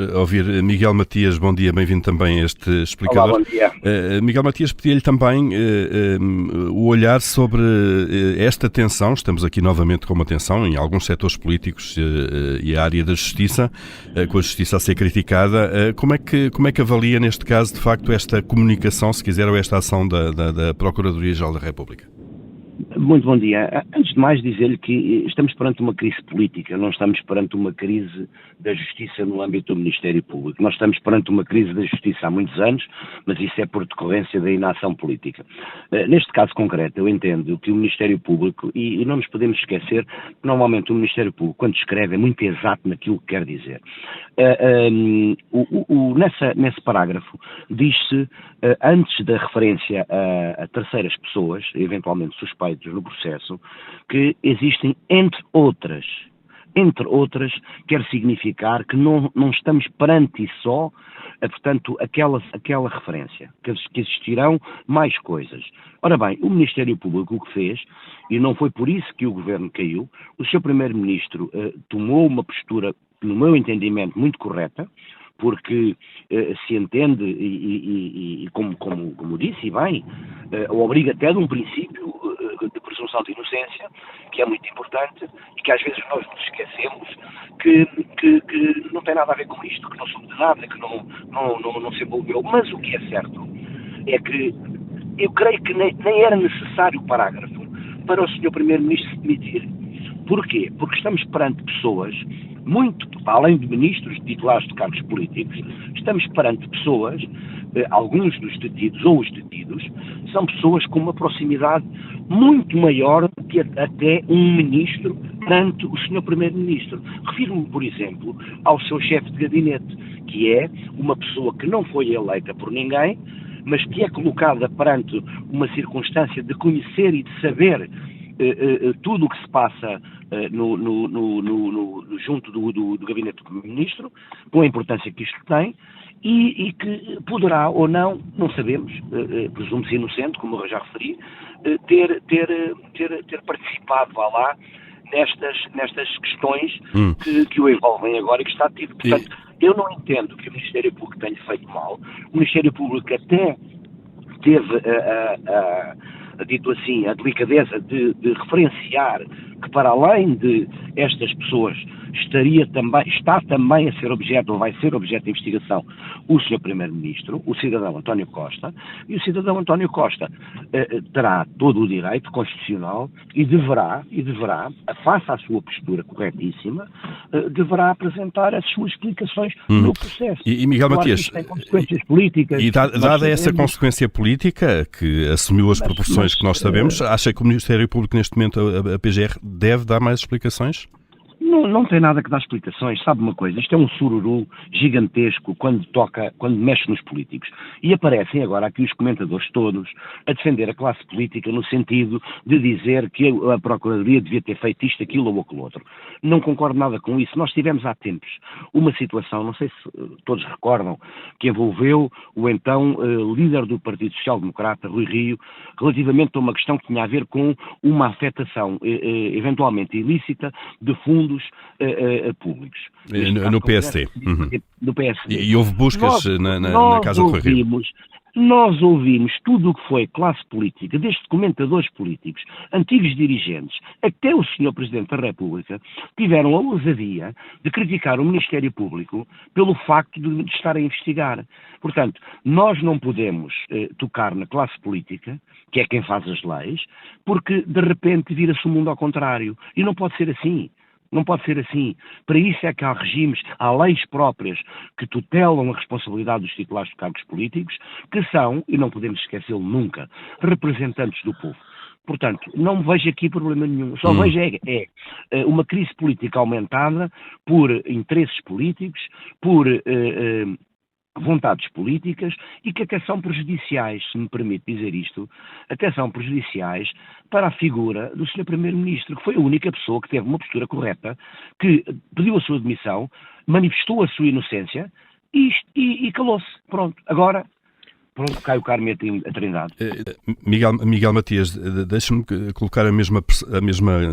Ouvir Miguel Matias, bom dia, bem-vindo também a este Olá, explicador. bom dia. Miguel Matias, pedia-lhe também o olhar sobre esta tensão. Estamos aqui novamente com uma tensão em alguns setores políticos e a área da justiça, com a justiça a ser criticada. Como é que avalia neste caso, de facto, esta comunicação, se quiser, ou esta ação da Procuradoria-Geral da República? Muito bom dia. Antes de mais dizer-lhe que estamos perante uma crise política, não estamos perante uma crise da justiça no âmbito do Ministério Público. Nós estamos perante uma crise da justiça há muitos anos, mas isso é por decorrência da inação política. Neste caso concreto, eu entendo que o Ministério Público, e não nos podemos esquecer que normalmente o Ministério Público, quando escreve, é muito exato naquilo que quer dizer. Nesse parágrafo diz-se, antes da referência a terceiras pessoas, eventualmente suspeitos no processo, que existem entre outras, quer significar que não estamos perante só, portanto, aquela referência, que existirão mais coisas. Ora bem, o Ministério Público o que fez, e não foi por isso que o Governo caiu, o Sr. Primeiro-Ministro tomou uma postura, no meu entendimento, muito correta, porque se entende, e como disse, e bem, obriga até de um princípio de presunção de inocência, que é muito importante, e que às vezes nós nos esquecemos, que não tem nada a ver com isto, que não soube de nada, que não se envolveu. Mas o que é certo é que eu creio que nem era necessário o parágrafo para o Sr. Primeiro-Ministro se demitir. Porquê? Porque estamos perante pessoas, muito além de ministros titulares de cargos políticos, estamos perante pessoas, alguns dos detidos ou os detidos, são pessoas com uma proximidade muito maior que até um ministro perante o Sr. Primeiro-Ministro. Refiro-me, por exemplo, ao seu chefe de gabinete, que é uma pessoa que não foi eleita por ninguém, mas que é colocada perante uma circunstância de conhecer e de saber tudo o que se passa junto do gabinete do Primeiro-Ministro, com a importância que isto tem, e que poderá ou não sabemos, presumo-se inocente, como eu já referi, ter participado, vá lá, nestas questões que o envolvem agora e que está tido. Portanto, eu não entendo que o Ministério Público tenha feito mal. O Ministério Público até teve dito assim, a delicadeza de referenciar que, para além de estas pessoas, está também a ser objeto, ou vai ser objeto de investigação, o Sr. Primeiro-Ministro, o cidadão António Costa, e o cidadão António Costa terá todo o direito constitucional e deverá, face à sua postura corretíssima, deverá apresentar as suas explicações no processo. E Miguel Matias, tem consequências políticas. E dada essa consequência política, que assumiu as proporções que nós sabemos, acha que o Ministério Público, neste momento, a PGR, deve dar mais explicações? Não tem nada que dar explicações. Sabe uma coisa? Isto é um sururu gigantesco quando mexe nos políticos. E aparecem agora aqui os comentadores todos a defender a classe política no sentido de dizer que a Procuradoria devia ter feito isto, aquilo ou aquilo outro. Não concordo nada com isso. Nós tivemos há tempos uma situação, não sei se todos recordam, que envolveu o então líder do Partido Social Democrata, Rui Rio, relativamente a uma questão que tinha a ver com uma afetação eventualmente ilícita de fundos públicos. No PSD. No PSD. E houve buscas na Casa do Rui Rio. Nós ouvimos tudo o que foi classe política, desde comentadores políticos, antigos dirigentes, até o Sr. Presidente da República, tiveram a ousadia de criticar o Ministério Público pelo facto de estar a investigar. Portanto, nós não podemos tocar na classe política, que é quem faz as leis, porque de repente vira-se o mundo ao contrário. E não pode ser assim. Não pode ser assim. Para isso é que há regimes, há leis próprias que tutelam a responsabilidade dos titulares de cargos políticos, que são, e não podemos esquecê-lo nunca, representantes do povo. Portanto, não vejo aqui problema nenhum. Só vejo uma crise política aumentada por interesses políticos, por vontades políticas e que até são prejudiciais, se me permite dizer isto, até são prejudiciais para a figura do Sr. Primeiro-Ministro, que foi a única pessoa que teve uma postura correta, que pediu a sua demissão, manifestou a sua inocência e calou-se. Pronto. Agora, Pronto, Caio Carmo e a Trindade. Miguel Matias, deixa-me colocar a mesma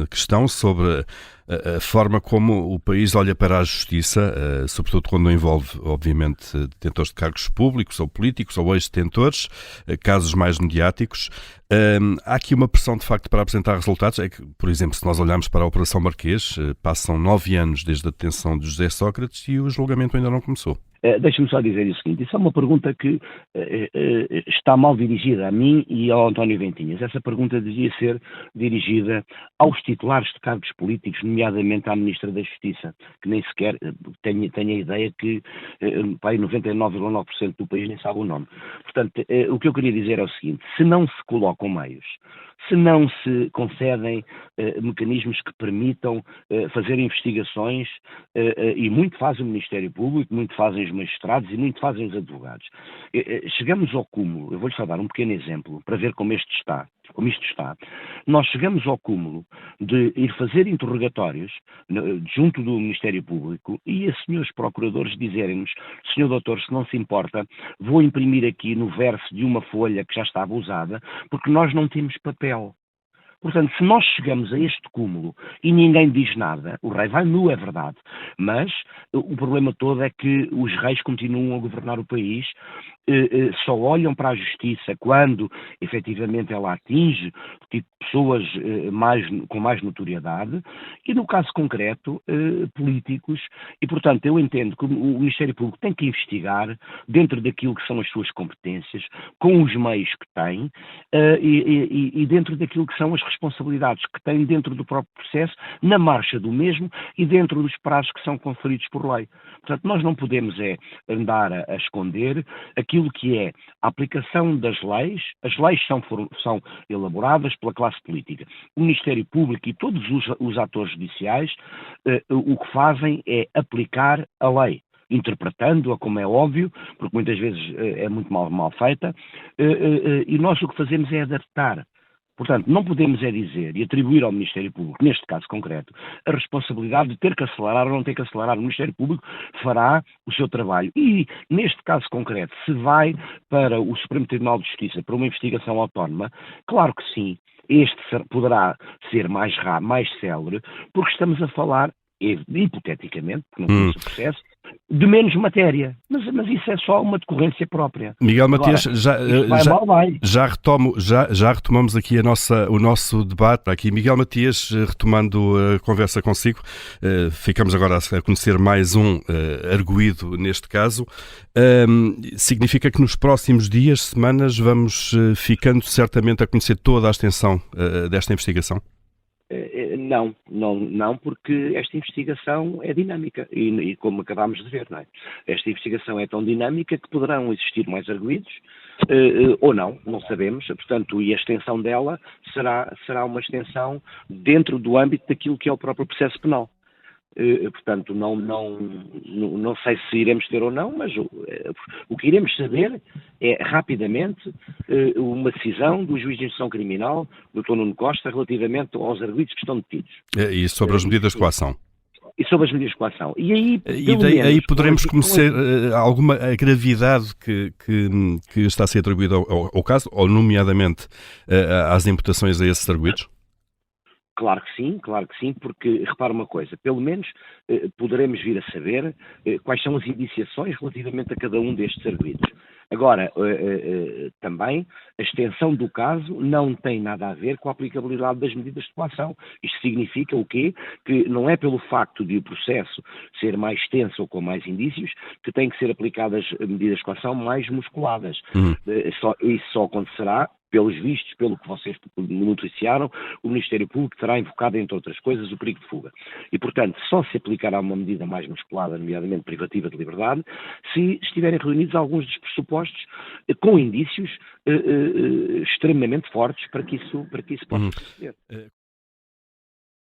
questão sobre a forma como o país olha para a justiça, sobretudo quando envolve, obviamente, detentores de cargos públicos ou políticos ou ex-detentores, casos mais mediáticos. Há aqui uma pressão, de facto, para apresentar resultados. É que, por exemplo, se nós olharmos para a Operação Marquês, passam 9 anos desde a detenção de José Sócrates e o julgamento ainda não começou. Deixa-me só dizer o seguinte, isso é uma pergunta que está mal dirigida a mim e ao António Ventinhas. Essa pergunta devia ser dirigida aos titulares de cargos políticos, nomeadamente à Ministra da Justiça, que nem sequer tem a ideia que 99,9% do país nem sabe o nome. Portanto, o que eu queria dizer é o seguinte, se não se colocam meios, se não se concedem mecanismos que permitam fazer investigações, e muito faz o Ministério Público, muito fazem os magistrados e muito fazem os advogados. Chegamos ao cúmulo, eu vou-lhe só dar um pequeno exemplo para ver como isto está. Nós chegamos ao cúmulo de ir fazer interrogatórios junto do Ministério Público e a senhores procuradores dizerem-nos, senhor doutor, se não se importa, vou imprimir aqui no verso de uma folha que já estava usada, porque nós não temos papel. Portanto, se nós chegamos a este cúmulo e ninguém diz nada, o rei vai nu, é verdade, mas o problema todo é que os reis continuam a governar o país, só olham para a justiça quando efetivamente ela atinge pessoas com mais notoriedade e, no caso concreto, políticos. E, portanto, eu entendo que o Ministério Público tem que investigar dentro daquilo que são as suas competências, com os meios que tem e dentro daquilo que são as responsabilidades que tem dentro do próprio processo, na marcha do mesmo e dentro dos prazos que são conferidos por lei. Portanto, nós não podemos andar a esconder aquilo que é a aplicação das leis. As leis são elaboradas pela classe política. O Ministério Público e todos os atores judiciais o que fazem é aplicar a lei, interpretando-a, como é óbvio, porque muitas vezes é muito mal feita, e nós o que fazemos é adaptar. Portanto, não podemos dizer e atribuir ao Ministério Público, neste caso concreto, a responsabilidade de ter que acelerar ou não ter que acelerar. O Ministério Público fará o seu trabalho. E, neste caso concreto, se vai para o Supremo Tribunal de Justiça para uma investigação autónoma, claro que sim, este poderá ser mais rápido, mais célere, porque estamos a falar, hipoteticamente, porque não conheço o processo, de menos matéria, mas isso é só uma decorrência própria. Miguel Matias, agora, já retomamos aqui o nosso debate. Aqui, Miguel Matias, retomando a conversa consigo, ficamos agora a conhecer mais um arguido neste caso. Significa que nos próximos dias, semanas, vamos ficando certamente a conhecer toda a extensão desta investigação? Não, porque esta investigação é dinâmica e como acabámos de ver, não é? Esta investigação é tão dinâmica que poderão existir mais arguidos ou não sabemos, portanto, e a extensão dela será uma extensão dentro do âmbito daquilo que é o próprio processo penal. Portanto, não sei se iremos ter ou não, mas o que iremos saber é rapidamente uma decisão do juiz de instrução criminal, Dr. Nuno Costa, relativamente aos arguidos que estão detidos. E sobre as medidas de coação. E sobre as medidas de coação. E aí poderemos conhecer alguma gravidade que está a ser atribuída ao caso, ou nomeadamente às imputações a esses arguidos? Claro que sim, porque, repara uma coisa, pelo menos poderemos vir a saber quais são as indiciações relativamente a cada um destes arguidos. Agora, também, a extensão do caso não tem nada a ver com a aplicabilidade das medidas de coação. Isto significa o quê? Que não é pelo facto de o processo ser mais extenso ou com mais indícios que têm que ser aplicadas medidas de coação mais musculadas. Isso só acontecerá, pelos vistos, pelo que vocês me noticiaram, o Ministério Público terá invocado, entre outras coisas, o perigo de fuga. E, portanto, só se aplicará uma medida mais musculada, nomeadamente privativa de liberdade, se estiverem reunidos alguns dos pressupostos com indícios extremamente fortes para que isso possa suceder.